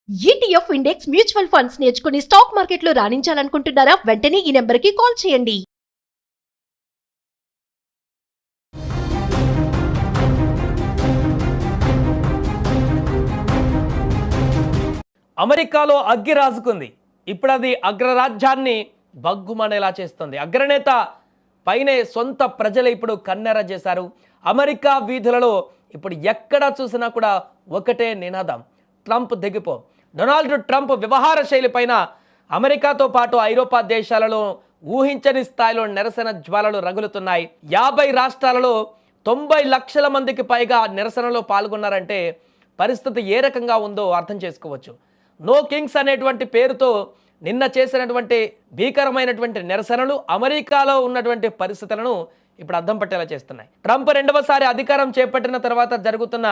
ETF index mutual funds నేర్చుకుని stock మార్కెట్లో రాణించాలనుకుంటున్నారా? వెంటనే ఈ నెంబర్కి కాల్ చేయండి. అమెరికాలో అగ్గి రాజుకుంది. ఇప్పుడు అది అగ్రరాజ్యాన్ని బగ్గుమనేలా చేస్తుంది. అగ్రనేత పైనే సొంత ప్రజలు ఇప్పుడు కన్నెర చేశారు. అమెరికా వీధులలో ఇప్పుడు ఎక్కడ చూసినా కూడా ఒకటే నినాదం, ట్రంప్ దిగిపో. డొనాల్డ్ ట్రంప్ వ్యవహార శైలి పైన అమెరికాతో పాటు ఐరోపా దేశాలలో ఊహించని స్థాయిలో నిరసన జ్వాలలు రగులుతున్నాయి. 50 రాష్ట్రాలలో 90 లక్షల మందికి పైగా నిరసనలో పాల్గొన్నారంటే పరిస్థితి ఏ రకంగా ఉందో అర్థం చేసుకోవచ్చు. నో కింగ్స్ అనేటువంటి పేరుతో నిన్న చేసినటువంటి భీకరమైనటువంటి నిరసనలు అమెరికాలో ఉన్నటువంటి పరిస్థితులను ఇప్పుడు అద్దం పట్టేలా చేస్తున్నాయి. ట్రంప్ రెండవసారి అధికారం చేపట్టిన తర్వాత జరుగుతున్న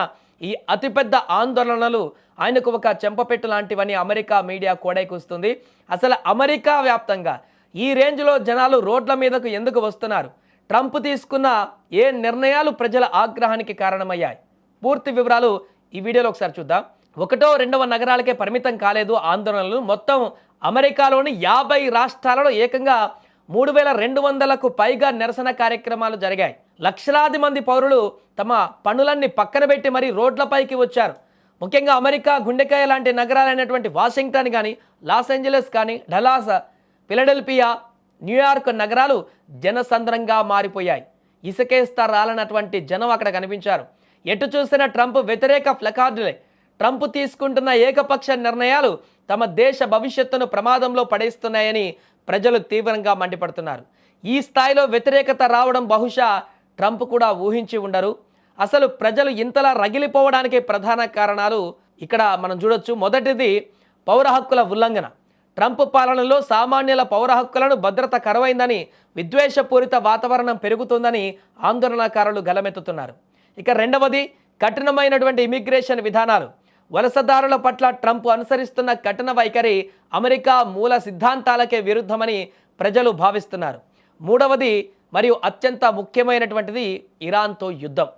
ఈ అతిపెద్ద ఆందోళనలు ఆయనకు ఒక చెంపపెట్టు లాంటివని అమెరికా మీడియా కోడైకూస్తుంది. అసలు అమెరికా వ్యాప్తంగా ఈ రేంజ్లో జనాలు రోడ్ల మీదకు ఎందుకు వస్తున్నారు? ట్రంప్ తీసుకున్న ఏ నిర్ణయాలు ప్రజల ఆగ్రహానికి కారణమయ్యాయి? పూర్తి వివరాలు ఈ వీడియోలో ఒకసారి చూద్దాం. 1, 2 నగరాలకే పరిమితం కాలేదు ఆందోళనలు. మొత్తం అమెరికాలోని 50 రాష్ట్రాలలో ఏకంగా 3200కు పైగా నిరసన కార్యక్రమాలు జరిగాయి. లక్షలాది మంది పౌరులు తమ పనులన్నీ పక్కన పెట్టి మరీ రోడ్లపైకి వచ్చారు. ముఖ్యంగా అమెరికా గుండెకాయ లాంటి నగరాలైనటువంటి వాషింగ్టన్ కానీ, లాస్ ఏంజలస్ కానీ, డలాస్, ఫిలడెల్ఫియా, న్యూయార్క్ నగరాలు జనసంద్రంగా మారిపోయాయి. ఇసుకేస్తా రాలనటువంటి జనం అక్కడ కనిపించారు. ఎటు చూసిన ట్రంప్ వ్యతిరేక ప్లకార్డులే. ట్రంప్ తీసుకుంటున్న ఏకపక్ష నిర్ణయాలు తమ దేశ భవిష్యత్తును ప్రమాదంలో పడేస్తున్నాయని ప్రజలు తీవ్రంగా మండిపడుతున్నారు. ఈ స్థాయిలో వ్యతిరేకత రావడం బహుశా ట్రంప్ కూడా ఊహించి ఉండరు. అసలు ప్రజలు ఇంతలా రగిలిపోవడానికి ప్రధాన కారణాలు ఇక్కడ మనం చూడొచ్చు. మొదటిది పౌర హక్కుల ఉల్లంఘన. ట్రంప్ పాలనలో సామాన్యుల పౌర హక్కులను భద్రత కరువైందని, విద్వేషపూరిత వాతావరణం పెరుగుతుందని ఆందోళనకారులు గలమెత్తుతున్నారు. ఇక రెండవది కఠినమైనటువంటి ఇమిగ్రేషన్ విధానాలు. వలసదారుల పట్ల ట్రంప్ అనుసరిస్తున్న కఠిన వైఖరి అమెరికా మూల సిద్ధాంతాలకే విరుద్ధమని ప్రజలు భావిస్తున్నారు. మూడవది మరియు అత్యంత ముఖ్యమైనటువంటిది ఇరాన్తో యుద్ధం.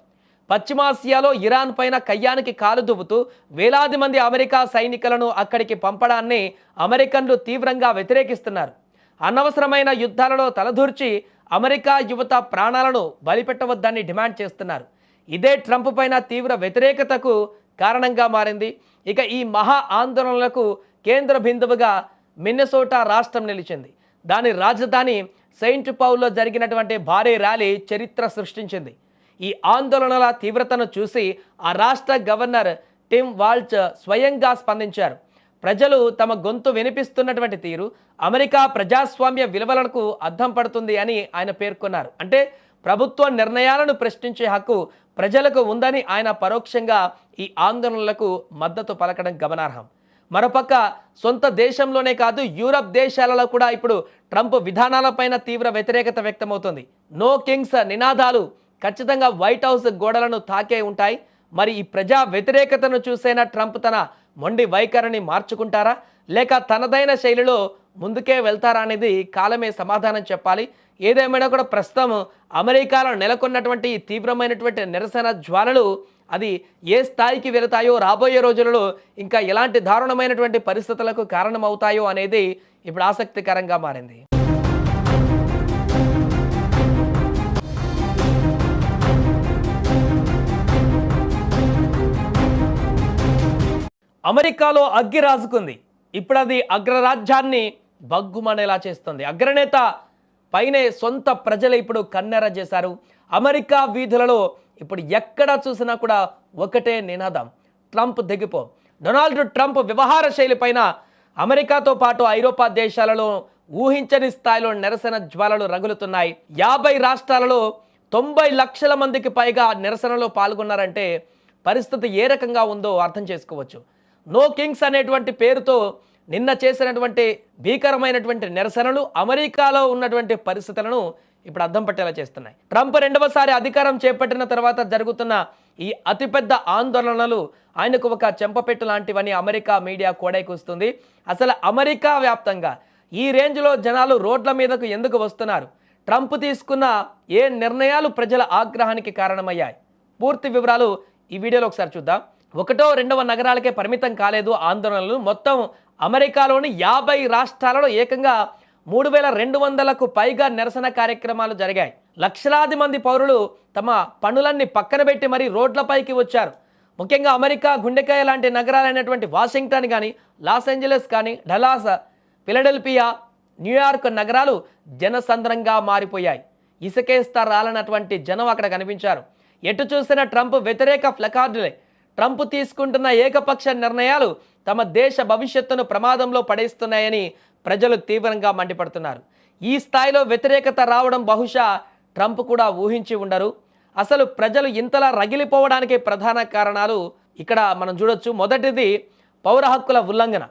పశ్చిమాసియాలో ఇరాన్ పైన కయ్యానికి కాలు దువ్వుతూ వేలాది మంది అమెరికా సైనికులను అక్కడికి పంపడాన్ని అమెరికన్లు తీవ్రంగా వ్యతిరేకిస్తున్నారు. అనవసరమైన యుద్ధాలలో తలదూర్చి అమెరికా యువత ప్రాణాలను బలిపెట్టవద్దని డిమాండ్ చేస్తున్నారు. ఇదే ట్రంప్ పైన తీవ్ర వ్యతిరేకతకు కారణంగా మారింది. ఇక ఈ మహా ఆందోళనలకు కేంద్ర బిందువుగా మిన్నెసోటా రాష్ట్రం నిలిచింది. దాని రాజధాని సెయింట్ పౌల్లో జరిగినటువంటి భారీ ర్యాలీ చరిత్ర సృష్టించింది. ఈ ఆందోళనల తీవ్రతను చూసి ఆ రాష్ట్ర గవర్నర్ టిమ్ వాల్చ్ స్వయంగా స్పందించారు. ప్రజలు తమ గొంతు వినిపిస్తున్నటువంటి తీరు అమెరికా ప్రజాస్వామ్య విలువలకు అద్దం పడుతుంది అని ఆయన పేర్కొన్నారు. అంటే ప్రభుత్వ నిర్ణయాలను ప్రశ్నించే హక్కు ప్రజలకు ఉందని ఆయన పరోక్షంగా ఈ ఆందోళనలకు మద్దతు పలకడం గమనార్హం. మరోపక్క సొంత దేశంలోనే కాదు యూరప్ దేశాలలో కూడా ఇప్పుడు ట్రంప్ విధానాలపైన తీవ్ర వ్యతిరేకత వ్యక్తమవుతుంది. నో కింగ్స్ నినాదాలు ఖచ్చితంగా వైట్ హౌస్ గోడలను తాకే ఉంటాయి. మరి ఈ ప్రజా వ్యతిరేకతను చూసైనా ట్రంప్ తన మొండి వైఖరిని మార్చుకుంటారా, లేక తనదైన శైలిలో ముందుకే వెళ్తారా అనేది కాలమే సమాధానం చెప్పాలి. ఏదేమైనా కూడా ప్రస్తుతం అమెరికాలో నెలకొన్నటువంటి తీవ్రమైనటువంటి నిరసన జ్వాలలు అది ఏ స్థాయికి వెళతాయో, రాబోయే రోజులలో ఇంకా ఎలాంటి దారుణమైనటువంటి పరిస్థితులకు కారణమవుతాయో అనేది ఇప్పుడు ఆసక్తికరంగా మారింది. అమెరికాలో అగ్గి రాజుకుంది. ఇప్పుడు అది అగ్రరాజ్యాన్ని బగ్గుమనేలా చేస్తుంది. అగ్రనేత పైనే సొంత ప్రజలు ఇప్పుడు కన్నెర చేశారు. అమెరికా వీధులలో ఇప్పుడు ఎక్కడ చూసినా కూడా ఒకటే నినాదం, ట్రంప్ దిగిపో. డొనాల్డ్ ట్రంప్ వ్యవహార శైలి పైన అమెరికాతో పాటు ఐరోపా దేశాలలో ఊహించని స్థాయిలో నిరసన జ్వాలలు రగులుతున్నాయి. 50 రాష్ట్రాలలో 90 లక్షల మందికి పైగా నిరసనలో పాల్గొన్నారంటే పరిస్థితి ఏ రకంగా ఉందో అర్థం చేసుకోవచ్చు. నో కింగ్స్ అనేటువంటి పేరుతో నిన్న చేసినటువంటి భీకరమైనటువంటి నిరసనలు అమెరికాలో ఉన్నటువంటి పరిస్థితులను ఇప్పుడు అద్దం పట్టేలా చేస్తున్నాయి. ట్రంప్ రెండవసారి అధికారం చేపట్టిన తర్వాత జరుగుతున్న ఈ అతిపెద్ద ఆందోళనలు ఆయనకు ఒక చెంపపెట్టు లాంటివని అమెరికా మీడియా కోడైకూస్తుంది. అసలు అమెరికా వ్యాప్తంగా ఈ రేంజ్లో జనాలు రోడ్ల మీదకు ఎందుకు వస్తున్నారు? ట్రంప్ తీసుకున్న ఏ నిర్ణయాలు ప్రజల ఆగ్రహానికి కారణమయ్యాయి? పూర్తి వివరాలు ఈ వీడియోలో ఒకసారి చూద్దాం. ఒకటో రెండవ నగరాలకే పరిమితం కాలేదు ఆందోళనలు. మొత్తం అమెరికాలోని 50 రాష్ట్రాలలో ఏకంగా 3200కు పైగా నిరసన కార్యక్రమాలు జరిగాయి. లక్షలాది మంది పౌరులు తమ పనులన్నీ పక్కన పెట్టి మరీ రోడ్లపైకి వచ్చారు. ముఖ్యంగా అమెరికా గుండెకాయ లాంటి నగరాలైనటువంటి వాషింగ్టన్ కానీ, లాస్ ఏంజలస్ కానీ, డలాస్, ఫిలడెల్ఫియా, న్యూయార్క్ నగరాలు జనసంద్రంగా మారిపోయాయి. ఇసుకేస్తా రాలన్నటువంటి జనం అక్కడ కనిపించారు. ఎటు చూసిన ట్రంప్ వ్యతిరేక ప్లకార్డులే. ట్రంప్ తీసుకుంటున్న ఏకపక్ష నిర్ణయాలు తమ దేశ భవిష్యత్తును ప్రమాదంలో పడేస్తున్నాయని ప్రజలు తీవ్రంగా మండిపడుతున్నారు. ఈ స్థాయిలో వ్యతిరేకత రావడం బహుశా ట్రంప్ కూడా ఊహించి ఉండరు. అసలు ప్రజలు ఇంతలా రగిలిపోవడానికి ప్రధాన కారణాలు ఇక్కడ మనం చూడొచ్చు. మొదటిది పౌర హక్కుల ఉల్లంఘన.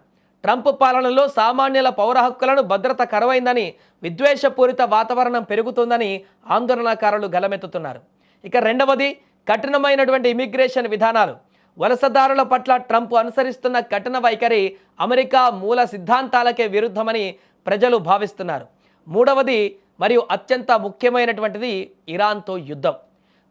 ట్రంప్ పాలనలో సామాన్యుల పౌర హక్కులను భద్రత కరువైందని, విద్వేషపూరిత వాతావరణం పెరుగుతుందని ఆందోళనకారులు గలమెత్తుతున్నారు. ఇక రెండవది కఠినమైనటువంటి ఇమిగ్రేషన్ విధానాలు. వలసదారుల పట్ల ట్రంప్ అనుసరిస్తున్న కఠిన వైఖరి అమెరికా మూల సిద్ధాంతాలకే విరుద్ధమని ప్రజలు భావిస్తున్నారు. మూడవది మరియు అత్యంత ముఖ్యమైనటువంటిది ఇరాన్తో యుద్ధం.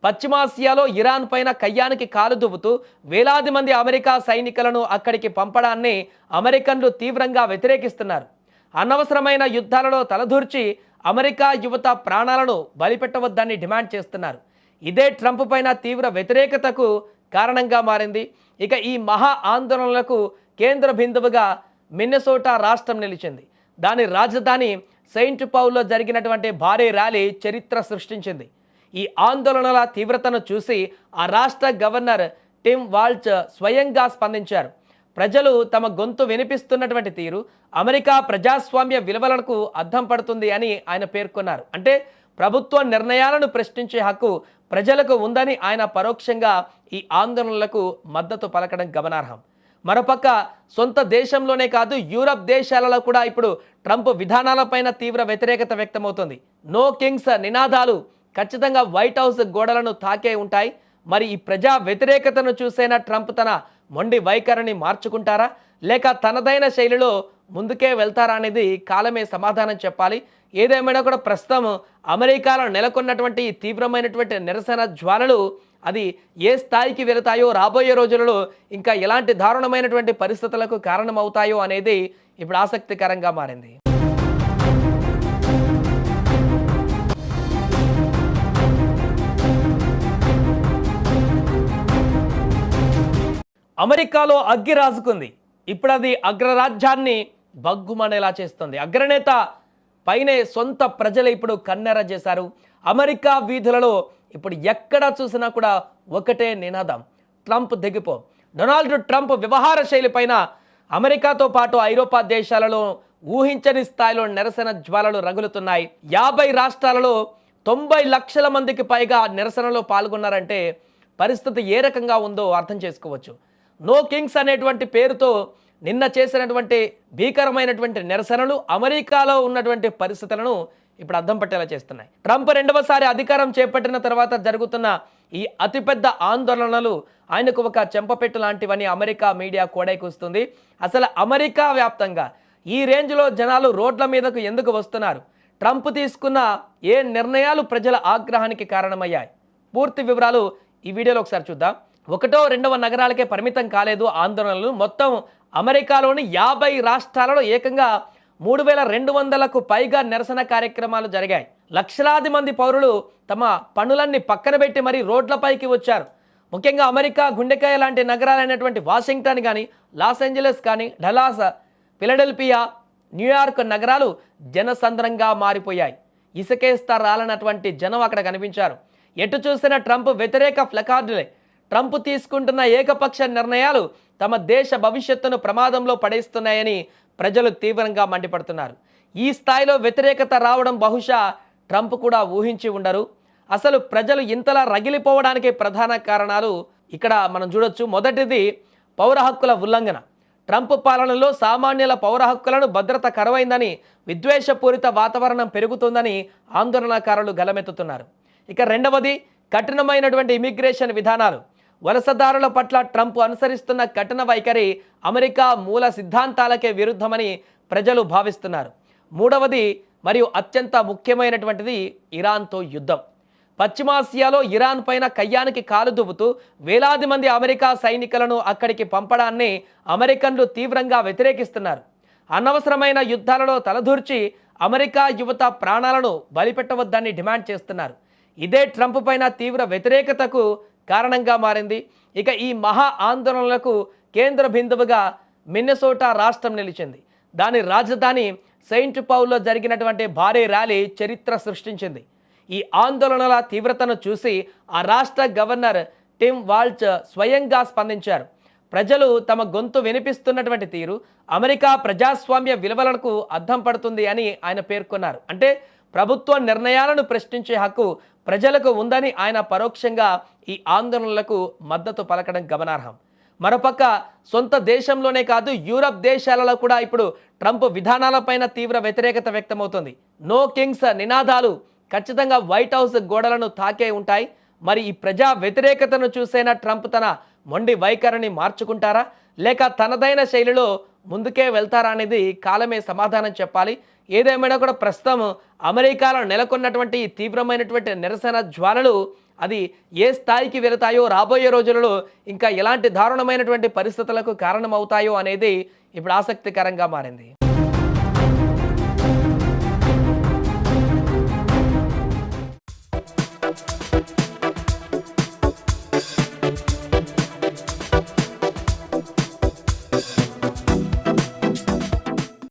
పశ్చిమాసియాలో ఇరాన్ పైన కయ్యానికి కాలు దువ్వుతూ వేలాది మంది అమెరికా సైనికులను అక్కడికి పంపడాన్ని అమెరికన్లు తీవ్రంగా వ్యతిరేకిస్తున్నారు. అనవసరమైన యుద్ధాలలో తలదూర్చి అమెరికా యువత ప్రాణాలను బలిపెట్టవద్దని డిమాండ్ చేస్తున్నారు. ఇదే ట్రంప్ పైన తీవ్ర వ్యతిరేకతకు కారణంగా మారింది. ఇక ఈ మహా ఆందోళనలకు కేంద్ర బిందువుగా మిన్నెసోటా రాష్ట్రం నిలిచింది. దాని రాజధాని సెయింట్ పౌల్లో జరిగినటువంటి భారీ ర్యాలీ చరిత్ర సృష్టించింది. ఈ ఆందోళనల తీవ్రతను చూసి ఆ రాష్ట్ర గవర్నర్ టిమ్ వాల్చ్ స్వయంగా స్పందించారు. ప్రజలు తమ గొంతు వినిపిస్తున్నటువంటి తీరు అమెరికా ప్రజాస్వామ్య విలువలకు అద్దం పడుతుంది అని ఆయన పేర్కొన్నారు. అంటే ప్రభుత్వ నిర్ణయాలను ప్రశ్నించే హక్కు ప్రజలకు ఉందని ఆయన పరోక్షంగా ఈ ఆందోళనలకు మద్దతు పలకడం గమనార్హం. మరోపక్క సొంత దేశంలోనే కాదు యూరప్ దేశాలలో కూడా ఇప్పుడు ట్రంప్ విధానాలపైన తీవ్ర వ్యతిరేకత వ్యక్తమవుతుంది. నో కింగ్స్ నినాదాలు ఖచ్చితంగా వైట్ హౌస్ గోడలను తాకే ఉంటాయి. మరి ఈ ప్రజా వ్యతిరేకతను చూసైనా ట్రంప్ తన మొండి వైఖరిని మార్చుకుంటారా, లేక తనదైన శైలిలో ముందుకే వెళ్తారా అనేది కాలమే సమాధానం చెప్పాలి. ఏదేమైనా కూడా ప్రస్తుతం అమెరికాలో నెలకొన్నటువంటి తీవ్రమైనటువంటి నిరసన జ్వాలలు అది ఏ స్థాయికి వెళతాయో, రాబోయే రోజులలో ఇంకా ఎలాంటి దారుణమైనటువంటి పరిస్థితులకు కారణమవుతాయో అనేది ఇప్పుడు ఆసక్తికరంగా మారింది. అమెరికాలో అగ్గి రాజుకుంది. ఇప్పుడు అది అగ్రరాజ్యాన్ని బగ్గుమనేలా చేస్తుంది. అగ్రనేత పైనే సొంత ప్రజలు ఇప్పుడు కన్నెర చేశారు. అమెరికా వీధులలో ఇప్పుడు ఎక్కడ చూసినా కూడా ఒకటే నినాదం, ట్రంప్ దిగిపో. డొనాల్డ్ ట్రంప్ వ్యవహార శైలిపైన అమెరికాతో పాటు ఐరోపా దేశాలలో ఊహించని స్థాయిలో నిరసన జ్వాలలు రగులుతున్నాయి. 50 రాష్ట్రాలలో 90 లక్షల మందికి పైగా నిరసనలో పాల్గొన్నారంటే పరిస్థితి ఏ రకంగా ఉందో అర్థం చేసుకోవచ్చు. నో కింగ్స్ అనేటువంటి పేరుతో నిన్న చేసినటువంటి భీకరమైనటువంటి నిరసనలు అమెరికాలో ఉన్నటువంటి పరిస్థితులను ఇప్పుడు అద్దం పట్టేలా చేస్తున్నాయి. ట్రంప్ రెండవసారి అధికారం చేపట్టిన తర్వాత జరుగుతున్న ఈ అతిపెద్ద ఆందోళనలు ఆయనకు ఒక చెంపపెట్టు లాంటివని అమెరికా మీడియా కోడైకూస్తుంది. అసలు అమెరికా వ్యాప్తంగా ఈ రేంజ్లో జనాలు రోడ్ల మీదకు ఎందుకు వస్తున్నారు? ట్రంప్ తీసుకున్న ఏ నిర్ణయాలు ప్రజల ఆగ్రహానికి కారణమయ్యాయి? పూర్తి వివరాలు ఈ వీడియోలో ఒకసారి చూద్దాం. ఒకటో రెండవ నగరాలకే పరిమితం కాలేదు ఆందోళనలు. మొత్తం అమెరికాలోని 50 రాష్ట్రాలలో ఏకంగా 3200కు పైగా నిరసన కార్యక్రమాలు జరిగాయి. లక్షలాది మంది పౌరులు తమ పనులన్నీ పక్కన పెట్టి మరీ రోడ్లపైకి వచ్చారు. ముఖ్యంగా అమెరికా గుండెకాయ లాంటి నగరాలైనటువంటి వాషింగ్టన్ కానీ, లాస్ ఏంజలస్ కానీ, డలాస్, ఫిలడెల్ఫియా, న్యూయార్క్ నగరాలు జనసంద్రంగా మారిపోయాయి. ఇసుకేస్తా రాలన్నటువంటి జనం అక్కడ కనిపించారు. ఎటు చూసిన ట్రంప్ వ్యతిరేక ప్లకార్డులే. ట్రంప్ తీసుకుంటున్న ఏకపక్ష నిర్ణయాలు తమ దేశ భవిష్యత్తును ప్రమాదంలో పడేస్తున్నాయని ప్రజలు తీవ్రంగా మండిపడుతున్నారు. ఈ స్థాయిలో వ్యతిరేకత రావడం బహుశా ట్రంప్ కూడా ఊహించి ఉండరు. అసలు ప్రజలు ఇంతలా రగిలిపోవడానికి ప్రధాన కారణాలు ఇక్కడ మనం చూడొచ్చు. మొదటిది పౌర హక్కుల ఉల్లంఘన. ట్రంప్ పాలనలో సామాన్యుల పౌర హక్కులను భద్రత కరువైందని, విద్వేషపూరిత వాతావరణం పెరుగుతుందని ఆందోళనకారులు గలమెత్తుతున్నారు. ఇక రెండవది కఠినమైనటువంటి ఇమిగ్రేషన్ విధానాలు. వలసదారుల పట్ల ట్రంప్ అనుసరిస్తున్న కఠిన వైఖరి అమెరికా మూల సిద్ధాంతాలకే విరుద్ధమని ప్రజలు భావిస్తున్నారు. మూడవది మరియు అత్యంత ముఖ్యమైనటువంటిది ఇరాన్తో యుద్ధం. పశ్చిమాసియాలో ఇరాన్ పైన కయ్యానికి కాలు దువ్వుతూ వేలాది మంది అమెరికా సైనికులను అక్కడికి పంపడాన్ని అమెరికన్లు తీవ్రంగా వ్యతిరేకిస్తున్నారు. అనవసరమైన యుద్ధాలలో తలదూర్చి అమెరికా యువత ప్రాణాలను బలిపెట్టవద్దని డిమాండ్ చేస్తున్నారు. ఇదే ట్రంప్ పైన తీవ్ర వ్యతిరేకతకు కారణంగా మారింది. ఇక ఈ మహా ఆందోళనలకు కేంద్ర బిందువుగా మిన్నెసోటా రాష్ట్రం నిలిచింది. దాని రాజధాని సెయింట్ పౌల్లో జరిగినటువంటి భారీ ర్యాలీ చరిత్ర సృష్టించింది. ఈ ఆందోళనల తీవ్రతను చూసి ఆ రాష్ట్ర గవర్నర్ టిమ్ వాల్చ్ స్వయంగా స్పందించారు. ప్రజలు తమ గొంతు వినిపిస్తున్నటువంటి తీరు అమెరికా ప్రజాస్వామ్య విలువలకు అద్దం పడుతుంది అని ఆయన పేర్కొన్నారు. అంటే ప్రభుత్వ నిర్ణయాలను ప్రశ్నించే హక్కు ప్రజలకు ఉందని ఆయన పరోక్షంగా ఈ ఆందోళనలకు మద్దతు పలకడం గమనార్హం. మరోపక్క సొంత దేశంలోనే కాదు యూరప్ దేశాలలో కూడా ఇప్పుడు ట్రంప్ విధానాలపైన తీవ్ర వ్యతిరేకత వ్యక్తమవుతుంది. నో కింగ్స్ నినాదాలు ఖచ్చితంగా వైట్ హౌస్ గోడలను తాకే ఉంటాయి. మరి ఈ ప్రజా వ్యతిరేకతను చూసైనా ట్రంప్ తన మొండి వైఖరిని మార్చుకుంటారా లేక తనదైన శైలిలో ముందుకే వెళ్తారా అనేది కాలమే సమాధానం చెప్పాలి. ఏదేమైనా కూడా ప్రస్తుతం అమెరికాలో నెలకొన్నటువంటి ఈ తీవ్రమైనటువంటి నిరసన జ్వాలలు అది ఏ స్థాయికి వెళతాయో, రాబోయే రోజులలో ఇంకా ఎలాంటి దారుణమైనటువంటి పరిస్థితులకు కారణమవుతాయో అనేది ఇప్పుడు ఆసక్తికరంగా మారింది.